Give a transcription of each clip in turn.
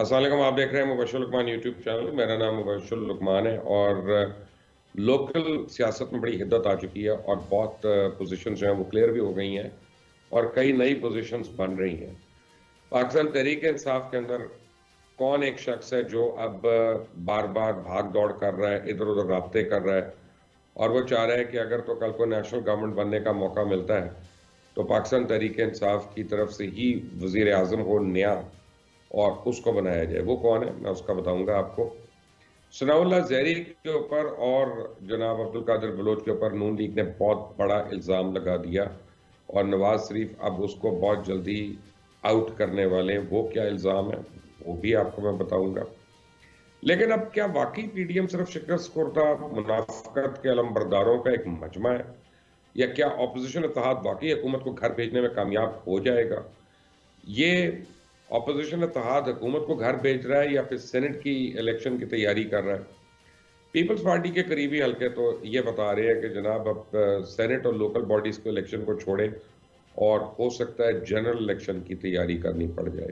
السلام علیکم، آپ دیکھ رہے ہیں مبشر لقمان یوٹیوب چینل. میرا نام مبشر لقمان ہے اور لوکل سیاست میں بڑی حدت آ چکی ہے اور بہت پوزیشنز جو ہیں وہ کلیئر بھی ہو گئی ہیں اور کئی نئی پوزیشنز بن رہی ہیں. پاکستان تحریک انصاف کے اندر کون ایک شخص ہے جو اب بار بار بھاگ دوڑ کر رہا ہے، ادھر ادھر رابطے کر رہا ہے اور وہ چاہ رہا ہے کہ اگر تو کل کو نیشنل گورنمنٹ بننے کا موقع ملتا ہے تو پاکستان تحریک انصاف کی طرف سے ہی وزیر اعظم ہو نیا اور اس کو بنایا جائے. وہ کون ہے میں اس کا بتاؤں گا آپ کو. ثناء اللہ زہری کے اوپر اور جناب عبد القادر بلوچ کے اوپر نون لیگ نے بہت بڑا الزام لگا دیا اور نواز شریف اب اس کو بہت جلدی آؤٹ کرنے والے ہیں. وہ کیا الزام ہے وہ بھی آپ کو میں بتاؤں گا. لیکن اب کیا واقعی پی ڈی ایم صرف شکست خوردہ منافقت کے علمبرداروں کا ایک مجمع ہے، یا کیا اپوزیشن اتحاد واقعی حکومت کو گھر بھیجنے میں کامیاب ہو جائے گا؟ یہ اپوزیشن اتحاد حکومت کو گھر بھیج رہا ہے یا پھر سینٹ کی الیکشن کی تیاری کر رہا ہے؟ پیپلز پارٹی کے قریبی حلقے تو یہ بتا رہے ہیں کہ جناب اب سینٹ اور لوکل باڈیز کو الیکشن کو چھوڑیں اور ہو سکتا ہے جنرل الیکشن کی تیاری کرنی پڑ جائے.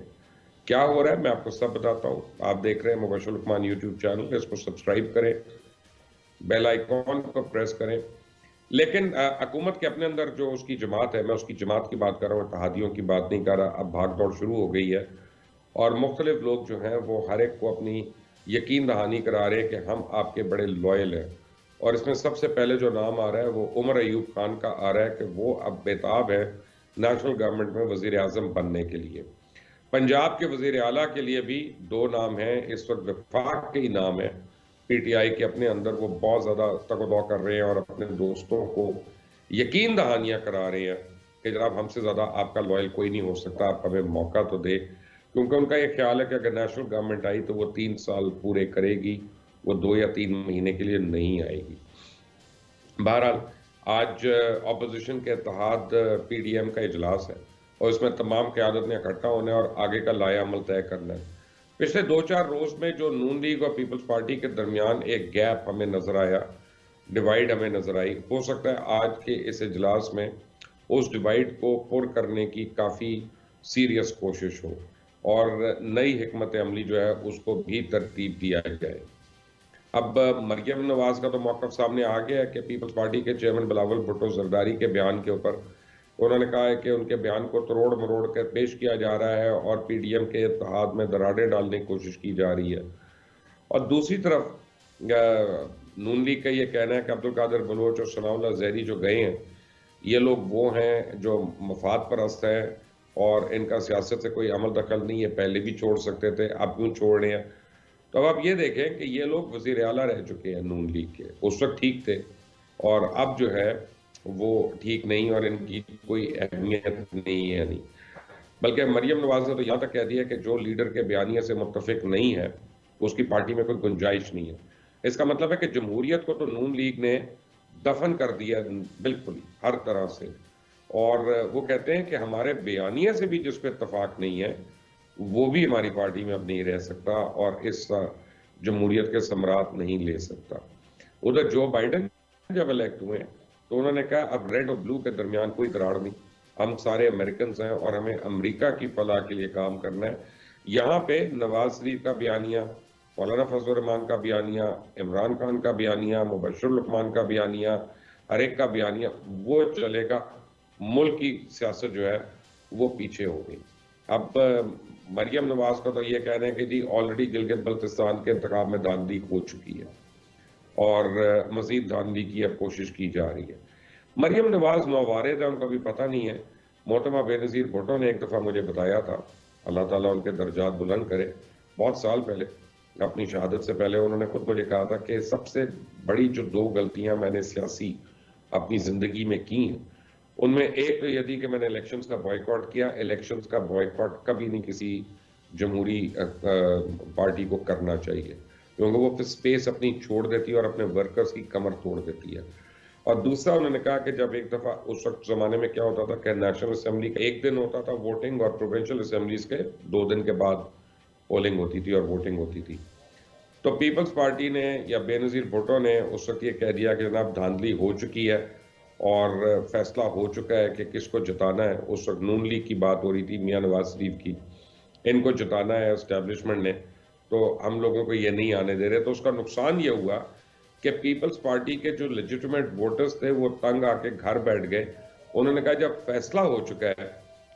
کیا ہو رہا ہے میں آپ کو سب بتاتا ہوں. آپ دیکھ رہے ہیں مبشر لقمان یوٹیوب چینل، اس کو سبسکرائب کریں، بیل آئیکن کو پریس کریں. لیکن حکومت کے اپنے اندر جو اس کی جماعت ہے، میں اس کی جماعت کی بات کر رہا ہوں، اتحادیوں کی بات نہیں کر رہا. اب بھاگ دوڑ شروع ہو گئی ہے اور مختلف لوگ جو ہیں وہ ہر ایک کو اپنی یقین دہانی کرا رہے ہیں کہ ہم آپ کے بڑے لوئل ہیں. اور اس میں سب سے پہلے جو نام آ رہا ہے وہ عمر ایوب خان کا آ رہا ہے کہ وہ اب بیتاب ہے نیشنل گورنمنٹ میں وزیر اعظم بننے کے لیے. پنجاب کے وزیر اعلیٰ کے لیے بھی دو نام ہیں اس وقت، وفاق کے ہی نام ہے. پی ٹی آئی کے اپنے اندر وہ بہت زیادہ تگ و دو کر رہے ہیں اور اپنے دوستوں کو یقین دہانیاں کرا رہے ہیں کہ جناب ہم سے زیادہ آپ کا لوئل کوئی نہیں ہو سکتا، آپ ہمیں موقع تو دے. کیونکہ ان کا یہ خیال ہے کہ اگر نیشنل گورنمنٹ آئی تو وہ 3 سال پورے کرے گی، وہ 2 یا 3 مہینے کے لیے نہیں آئے گی. بہرحال آج اپوزیشن کے اتحاد پی ڈی ایم کا اجلاس ہے اور اس میں تمام قیادت نے اکٹھا ہونا ہے اور آگے کا لائحہ عمل طے کرنا ہے. پچھلے 2-4 روز میں جو نون لیگ اور پیپلز پارٹی کے درمیان ایک گیپ ہمیں نظر آیا، ڈیوائیڈ ہمیں نظر آئی، ہو سکتا ہے آج کے اس اجلاس میں اس ڈیوائیڈ کو پر کرنے کی کافی سیریس کوشش ہو اور نئی حکمت عملی جو ہے اس کو بھی ترتیب دیا جائے. اب مریم نواز کا تو موقف سامنے آ گیا ہے کہ پیپلز پارٹی کے چیئرمین بلاول بھٹو زرداری کے بیان کے اوپر انہوں نے کہا ہے کہ ان کے بیان کو تروڑ مروڑ کر پیش کیا جا رہا ہے اور پی ڈی ایم کے اتحاد میں دراڑیں ڈالنے کی کوشش کی جا رہی ہے. اور دوسری طرف نون لیگ کا یہ کہنا ہے کہ عبد القادر بلوچ اور ثناء اللہ زہری جو گئے ہیں یہ لوگ وہ ہیں جو مفاد پرست ہیں اور ان کا سیاست سے کوئی عمل دخل نہیں ہے، پہلے بھی چھوڑ سکتے تھے، اب کیوں چھوڑ رہے ہیں؟ تو اب آپ یہ دیکھیں کہ یہ لوگ وزیر اعلیٰ رہ چکے ہیں نون لیگ کے، اس وقت ٹھیک تھے اور اب جو ہے وہ ٹھیک نہیں اور ان کی کوئی اہمیت نہیں ہے. نہیں بلکہ مریم نواز نے تو یہاں تک کہہ دیا کہ جو لیڈر کے بیانیے سے متفق نہیں ہے اس کی پارٹی میں کوئی گنجائش نہیں ہے. اس کا مطلب ہے کہ جمہوریت کو تو نون لیگ نے دفن کر دیا بالکل ہر طرح سے، اور وہ کہتے ہیں کہ ہمارے بیانیے سے بھی جس پہ اتفاق نہیں ہے وہ بھی ہماری پارٹی میں اب نہیں رہ سکتا اور اس جمہوریت کے ثمرات نہیں لے سکتا. ادھر جو بائیڈن جب الیکٹ ہوئے تو انہوں نے کہا اب ریڈ اور بلو کے درمیان کوئی دراڑ نہیں، ہم سارے امریکنز ہیں اور ہمیں امریکہ کی فلاح کے لیے کام کرنا ہے. یہاں پہ نواز شریف کا بیانیہ، مولانا فضل الرحمان کا بیانیہ، عمران خان کا بیانیہ، مبشر لقمان کا بیانیہ، ہر ایک کا بیانیہ وہ چلے گا. ملک کی سیاست جو ہے وہ پیچھے ہو گئی. اب مریم نواز کا تو یہ کہنا ہے کہ جی آلریڈی گلگت بلتستان کے انتخاب میں دھاندلی ہو چکی ہے اور مزید دھاندلی کی اب کوشش کی جا رہی ہے. مریم نواز نووارد ہے، ان کا بھی پتہ نہیں ہے. محترمہ بے نظیر بھٹو نے ایک دفعہ مجھے بتایا تھا، اللہ تعالیٰ ان کے درجات بلند کرے، بہت سال پہلے اپنی شہادت سے پہلے انہوں نے خود مجھے کہا تھا کہ سب سے بڑی جو 2 غلطیاں میں نے سیاسی اپنی زندگی میں کی ہیں ان میں ایک تو یہ تھی کہ میں نے الیکشنز کا بائیکاٹ کیا. الیکشنز کا بائیکاٹ کبھی نہیں کسی جمہوری پارٹی کو کرنا چاہیے کیونکہ وہ پھر سپیس اپنی چھوڑ دیتی ہے اور اپنے ورکرز کی کمر توڑ دیتی ہے. اور دوسرا انہوں نے کہا کہ جب ایک دفعہ اس وقت زمانے میں کیا ہوتا تھا کہ نیشنل اسمبلی کا 1 دن ہوتا تھا ووٹنگ اور پروونشل اسمبلیز کے 2 دن کے بعد پولنگ ہوتی تھی اور ووٹنگ ہوتی تھی. تو پیپلز پارٹی نے یا بے نظیر بھٹو نے اس وقت یہ کہہ دیا کہ جناب دھاندلی ہو چکی ہے اور فیصلہ ہو چکا ہے کہ کس کو جتانا ہے. اس وقت نون لیگ کی بات ہو رہی تھی، میاں نواز شریف کی. ان کو جتانا ہے اسٹیبلشمنٹ نے، تو ہم لوگوں کو یہ نہیں آنے دے رہے. تو اس کا نقصان یہ ہوا کہ پیپلز پارٹی کے جو لیجیٹمیٹ ووٹرز تھے وہ تنگ آ کے گھر بیٹھ گئے. انہوں نے کہا جب فیصلہ ہو چکا ہے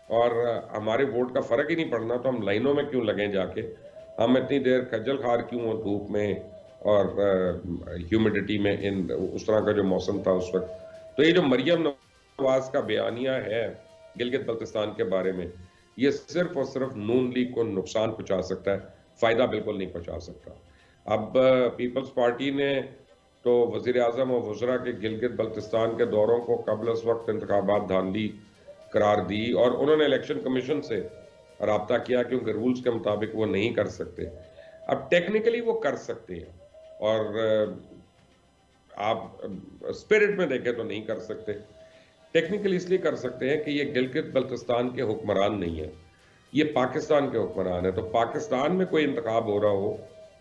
اور ہمارے ووٹ کا فرق ہی نہیں پڑنا تو ہم لائنوں میں کیوں لگیں جا کے، ہم اتنی دیر کھجل خوار کیوں ہوں دھوپ میں اور ہیومیڈیٹی میں، اس طرح کا جو موسم تھا اس وقت. تو یہ جو مریم نواز کا بیانیہ ہے گلگت بلتستان کے بارے میں، یہ صرف اور صرف نون لیگ کو نقصان پہنچا سکتا ہے، فائدہ بالکل نہیں پہنچا سکتا. اب پیپلز پارٹی نے تو وزیر اعظم اور وزراء کے گلگت بلتستان کے دوروں کو قبل از وقت انتخابات دھاندلی قرار دی، اور انہوں نے الیکشن کمیشن سے رابطہ کیا کیونکہ رولز کے مطابق وہ نہیں کر سکتے. اب ٹیکنیکلی وہ کر سکتے ہیں، اور آپ اسپرٹ میں دیکھیں تو نہیں کر سکتے. ٹیکنیکلی اس لیے کر سکتے ہیں کہ یہ گلگت بلتستان کے حکمران نہیں ہے، یہ پاکستان کے حکمران ہے. تو پاکستان میں کوئی انتخاب ہو رہا ہو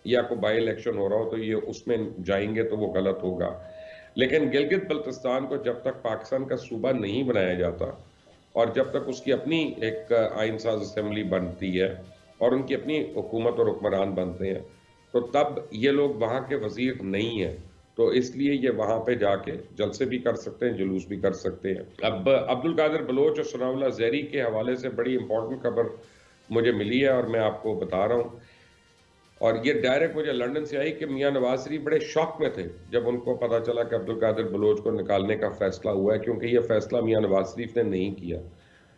یا کوئی بائی الیکشن ہو رہا ہو تو یہ اس میں جائیں گے تو وہ غلط ہوگا. لیکن گلگت بلتستان کو جب تک پاکستان کا صوبہ نہیں بنایا جاتا اور جب تک اس کی اپنی ایک آئین ساز اسمبلی بنتی ہے اور ان کی اپنی حکومت اور حکمران بنتے ہیں، تو تب یہ لوگ وہاں کے وزیر نہیں ہیں. تو اس لیے یہ وہاں پہ جا کے جلسے بھی کر سکتے ہیں، جلوس بھی کر سکتے ہیں. اب عبدالقادر بلوچ اور ثناء اللہ زہری کے حوالے سے بڑی امپورٹنٹ خبر مجھے ملی ہے اور میں آپ کو بتا رہا ہوں، اور یہ ڈائریکٹ مجھے لندن سے آئی کہ میاں نواز شریف بڑے شوق میں تھے جب ان کو پتا چلا کہ عبدالقادر بلوچ کو نکالنے کا فیصلہ ہوا ہے، کیونکہ یہ فیصلہ میاں نواز شریف نے نہیں کیا.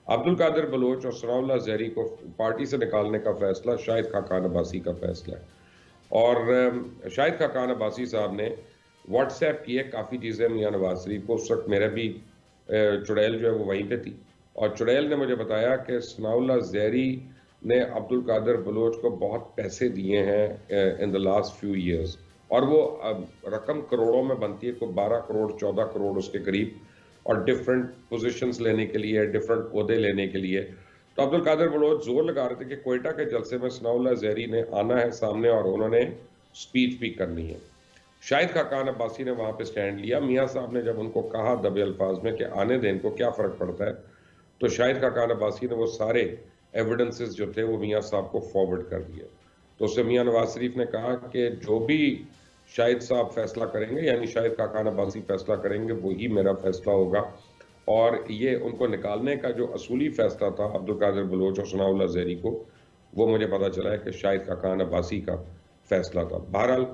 عبدالقادر بلوچ اور ثناء اللہ زہری کو پارٹی سے نکالنے کا فیصلہ شاہد خاقان عباسی کا فیصلہ ہے. اور شاہد خاقان عباسی صاحب نے واٹس ایپ کیے کافی چیزیں میاں نواز شریف کو. اس وقت میرے بھی چڑیل جو ہے وہ وہیں پہ تھی، اور چڑیل نے مجھے بتایا کہ ثناء اللہ زہری نے عبدالقادر بلوچ کو بہت پیسے دیے ہیں ان دا لاسٹ فیو ایئرز، اور وہ رقم کروڑوں میں بنتی ہے، کوئی 12 کروڑ 14 کروڑ اس کے قریب، اور ڈیفرنٹ پوزیشنز لینے کے لیے، ڈیفرنٹ عہدے لینے کے لیے. تو عبدالقادر بلوچ زور لگا رہے تھے کہ کوئٹہ کے جلسے میں ثناء اللہ زہری نے آنا ہے سامنے اور انہوں نے سپیچ بھی کرنی ہے. شاہد خاقان عباسی نے وہاں پہ سٹینڈ لیا. میاں صاحب نے جب ان کو کہا دبے الفاظ میں کہ آنے دیں، ان کو کیا فرق پڑتا ہے، تو شاہد خاقان عباسی نے وہ سارے ایویڈنسز جو تھے وہ میاں صاحب کو فارورڈ کر دیے. تو اسے میاں نواز شریف نے کہا کہ جو بھی شاہد صاحب فیصلہ کریں گے، یعنی شاہد خاقان عباسی فیصلہ کریں گے، وہی میرا فیصلہ ہوگا. اور یہ ان کو نکالنے کا جو اصولی فیصلہ تھا عبدالقادر بلوچ اور ثناء اللہ زہری کو، وہ مجھے پتا چلا ہے کہ شاہد خاقان عباسی کا فیصلہ تھا. بہرحال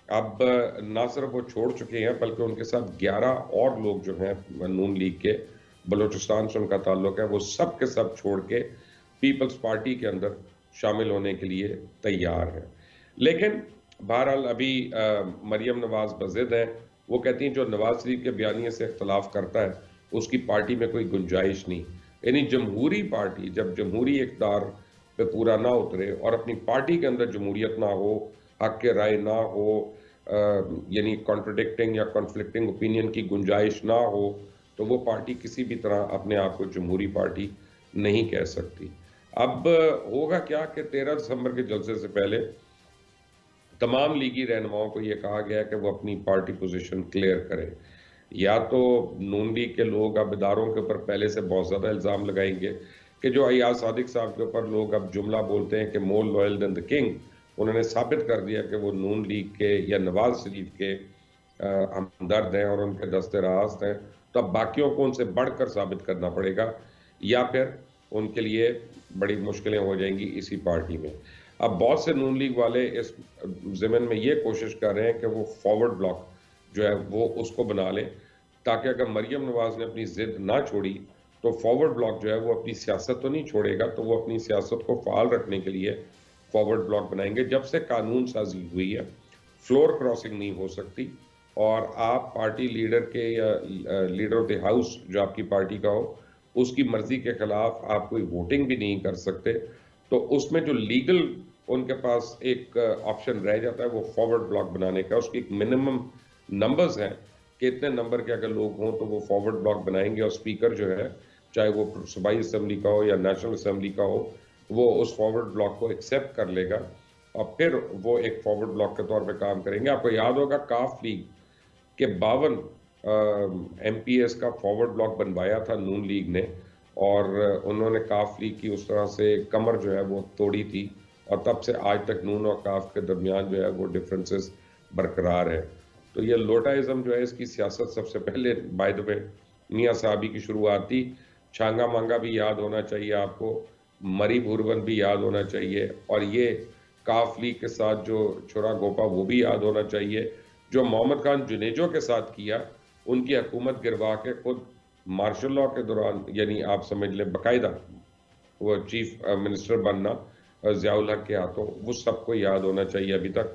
اب نہ صرف وہ چھوڑ چکے ہیں بلکہ ان کے ساتھ 11 اور لوگ جو ہیں نون لیگ کے، بلوچستان سے ان کا تعلق ہے، وہ سب کے سب چھوڑ کے پیپلز پارٹی کے اندر شامل ہونے کے لیے تیار ہیں. لیکن بہرحال ابھی مریم نواز بضد ہیں. وہ کہتی ہیں جو نواز شریف کے بیانیے سے اختلاف کرتا ہے اس کی پارٹی میں کوئی گنجائش نہیں. یعنی جمہوری پارٹی جب جمہوری اقتدار پہ پورا نہ اترے اور اپنی پارٹی کے اندر جمہوریت نہ ہو، حق کے رائے نہ ہو، یعنی کانٹرڈکٹنگ یا کنفلکٹنگ اوپینین کی گنجائش نہ ہو، تو وہ پارٹی کسی بھی طرح اپنے آپ کو جمہوری پارٹی نہیں کہہ سکتی. اب ہوگا کیا کہ 13 دسمبر کے جلسے سے پہلے تمام لیگی رہنماؤں کو یہ کہا گیا کہ وہ اپنی پارٹی پوزیشن کلیئر کریں. یا تو نون لیگ کے لوگ اب اداروں کے اوپر پہلے سے بہت زیادہ الزام لگائیں گے کہ جو ایاز صادق صاحب کے اوپر لوگ اب جملہ بولتے ہیں کہ more loyal then the king, انہوں نے ثابت کر دیا کہ وہ نون لیگ کے یا نواز شریف کے ہمدرد ہیں اور ان کے دست راست ہیں. تو اب باقیوں کو ان سے بڑھ کر ثابت کرنا پڑے گا، یا پھر ان کے لیے بڑی مشکلیں ہو جائیں گی اسی پارٹی میں. اب بہت سے نون لیگ والے اس ضمن میں یہ کوشش کر رہے ہیں کہ وہ فارورڈ بلاک جو ہے وہ اس کو بنا لیں، تاکہ اگر مریم نواز نے اپنی ضد نہ چھوڑی تو فارورڈ بلاک جو ہے وہ اپنی سیاست تو نہیں چھوڑے گا، تو وہ اپنی سیاست کو فعال رکھنے کے لیے فارورڈ بلاک بنائیں گے. جب سے قانون سازی ہوئی ہے فلور کراسنگ نہیں ہو سکتی، اور آپ پارٹی لیڈر کے یا لیڈر آف دی ہاؤس جو آپ کی پارٹی کا ہو اس کی مرضی کے خلاف آپ کوئی ووٹنگ بھی نہیں کر سکتے. تو اس میں جو لیگل ان کے پاس ایک آپشن رہ جاتا ہے وہ فارورڈ بلاک بنانے کا. اس کی ایک منیمم نمبرز ہیں کہ اتنے نمبر کے اگر لوگ ہوں تو وہ فارورڈ بلاک بنائیں گے، اور اسپیکر جو ہے چاہے وہ صوبائی اسمبلی کا ہو یا نیشنل اسمبلی کا ہو، وہ اس فارورڈ بلاک کو ایکسیپٹ کر لے گا اور پھر وہ ایک فارورڈ بلاک کے طور پہ کام کریں گے. آپ کو یاد ہوگا کاف لیگ کے 52 ایم پی ایس کا فارورڈ بلاک بنوایا تھا نون لیگ نے، اور انہوں نے کاف لیگ کی اس طرح سے کمر جو ہے وہ توڑی تھی، اور تب سے آج تک نون اور کاف کے درمیان جو ہے وہ ڈفرینسز برقرار ہے۔ تو یہ لوٹائزم جو ہے اس کی سیاست سب سے پہلے بائی دا وے میاں صاحبی کی شروعات تھی۔ چھانگا مانگا بھی یاد ہونا چاہیے آپ کو، مری بھورون بھی یاد ہونا چاہیے، اور یہ کاف لیگ کے ساتھ جو چھرا گوپا وہ بھی یاد ہونا چاہیے، جو محمد خان جنیجو کے ساتھ کیا، ان کی حکومت گروا کے خود مارشل لاء کے دوران، یعنی آپ سمجھ لیں باقاعدہ وہ چیف منسٹر بننا ضیاء الحق کے ہاتھوں، وہ سب کو یاد ہونا چاہیے ابھی تک۔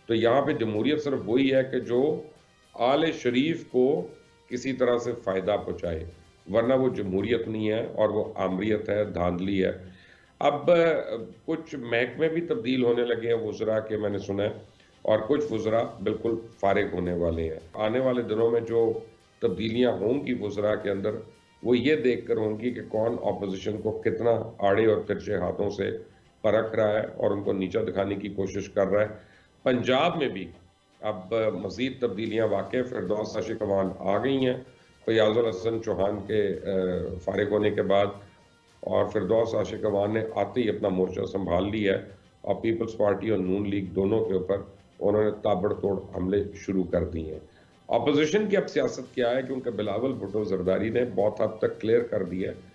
تو یہاں پہ جمہوریت صرف وہی ہے کہ جو آل شریف کو کسی طرح سے فائدہ پہنچائے، ورنہ وہ جمہوریت نہیں ہے، اور وہ آمریت ہے، دھاندلی ہے۔ اب کچھ محکمے بھی تبدیل ہونے لگے ہیں وزراء کے، میں نے سنا ہے، اور کچھ وزراء بالکل فارغ ہونے والے ہیں۔ آنے والے دنوں میں جو تبدیلیاں ہوں گی وزراء کے اندر، وہ یہ دیکھ کر ہوں گی کہ کون اپوزیشن کو کتنا آڑے اور ترچھے ہاتھوں سے پرکھ رہا ہے اور ان کو نیچا دکھانے کی کوشش کر رہا ہے۔ پنجاب میں بھی اب مزید تبدیلیاں واقع فردوس عاشق امان آ گئی ہیں فیاض الحسن چوہان کے فارغ ہونے کے بعد، اور فردوس عاشق امان نے آتے ہی اپنا مورچہ سنبھال لیا ہے، اور پیپلز پارٹی اور نون لیگ دونوں کے اوپر انہوں نے تابڑ توڑ حملے شروع کر دیے ہیں۔ اپوزیشن کی اب سیاست کیا ہے، کیونکہ بلاول بھٹو زرداری نے بہت حد تک کلیئر کر دیا ہے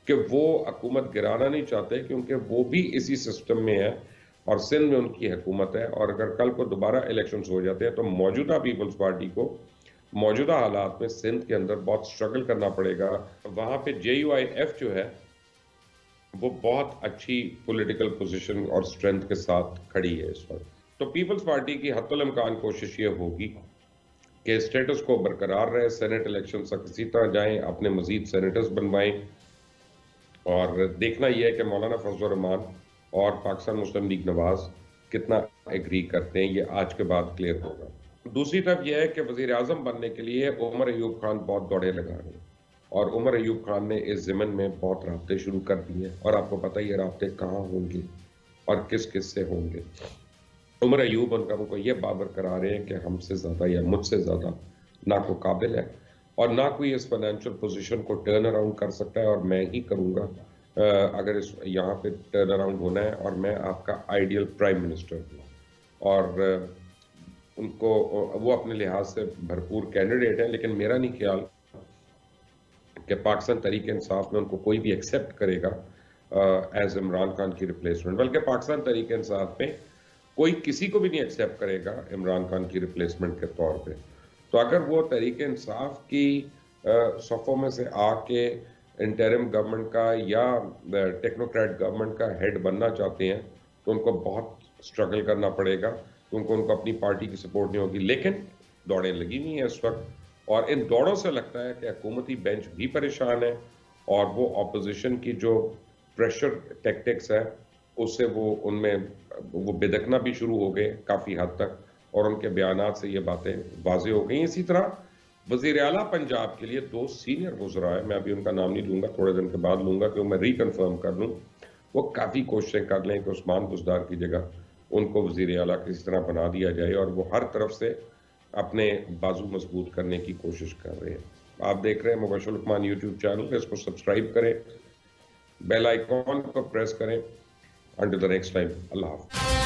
کہ وہ حکومت گرانا نہیں چاہتے، کیونکہ وہ بھی اسی سسٹم میں ہے اور سندھ میں ان کی حکومت ہے، اور اگر کل کو دوبارہ الیکشنز ہو جاتے ہیں تو موجودہ پیپلز پارٹی کو موجودہ حالات میں سندھ کے اندر بہت سٹرگل کرنا پڑے گا۔ وہاں پہ JUIF جو ہے وہ بہت اچھی پولیٹیکل پوزیشن اور سٹرینتھ کے ساتھ کھڑی ہے اس وقت۔ تو پیپلز پارٹی کی حتی الامکان کوشش یہ ہوگی کہ اسٹیٹس کو برقرار رہے، سینٹ الیکشن تک اسی طرح جائیں، اپنے مزید سینیٹرز بنوائیں، اور دیکھنا یہ ہے کہ مولانا فضل الرحمان اور پاکستان مسلم لیگ نواز کتنا ایگری کرتے ہیں، یہ آج کے بعد کلیئر ہوگا۔ دوسری طرف یہ ہے کہ وزیر اعظم بننے کے لیے عمر ایوب خان بہت دوڑے لگا رہے ہیں، اور عمر ایوب خان نے اس ضمن میں بہت رابطے شروع کر دیے ہیں، اور آپ کو پتہ ہی ہے رابطے کہاں ہوں گے اور کس کس سے ہوں گے۔ عمر ایوب ان کو یہ بابر کرا رہے ہیں کہ ہم سے زیادہ یا مجھ سے زیادہ نہ کوئی قابل ہے، اور نہ کوئی اس فائنینشیل پوزیشن کو ٹرن اراؤنڈ کر سکتا ہے، اور میں ہی کروں گا اگر یہاں پہ ٹرن اراؤنڈ ہونا ہے، اور میں آپ کا آئیڈیل پرائم منسٹر ہوں۔ اور ان کو وہ اپنے لحاظ سے بھرپور کینڈیڈیٹ ہیں، لیکن میرا نہیں خیال کہ پاکستان تحریک انصاف میں ان کو کوئی بھی ایکسیپٹ کرے گا ایز عمران خان کی ریپلیسمنٹ، بلکہ پاکستان تحریک انصاف میں کوئی کسی کو بھی نہیں ایکسیپٹ کرے گا عمران خان کی ریپلیسمنٹ کے طور پہ۔ تو اگر وہ تحریک انصاف کی صفوں میں سے آ کے انٹرم گورنمنٹ کا یا ٹیکنوکریٹ گورنمنٹ کا ہیڈ بننا چاہتے ہیں تو ان کو بہت سٹرگل کرنا پڑے گا، کیونکہ ان کو اپنی پارٹی کی سپورٹ نہیں ہوگی۔ لیکن دوڑیں لگی ہوئی ہیں اس وقت، اور ان دوڑوں سے لگتا ہے کہ حکومتی بینچ بھی پریشان ہے، اور وہ اپوزیشن کی جو پریشر ٹیکٹکس ہے اس سے وہ ان میں وہ بدکنا بھی شروع ہو گئے کافی حد تک، اور ان کے بیانات سے یہ باتیں واضح ہو گئی۔ اسی طرح وزیر اعلیٰ پنجاب کے لیے 2 سینئر وزراء ہیں، میں ابھی ان کا نام نہیں لوں گا، تھوڑے دن کے بعد لوں گا کہ میں ری کنفرم کر لوں، وہ کافی کوششیں کر لیں کہ عثمان بزدار کی جگہ ان کو وزیر اعلیٰ کسی طرح بنا دیا جائے، اور وہ ہر طرف سے اپنے بازو مضبوط کرنے کی کوشش کر رہے ہیں۔ آپ دیکھ رہے ہیں مبشر لقمان یوٹیوب چینل، اس کو سبسکرائب کریں، بیل آئیکن کو پریس کریں۔ Until the next time, Allah Hafiz.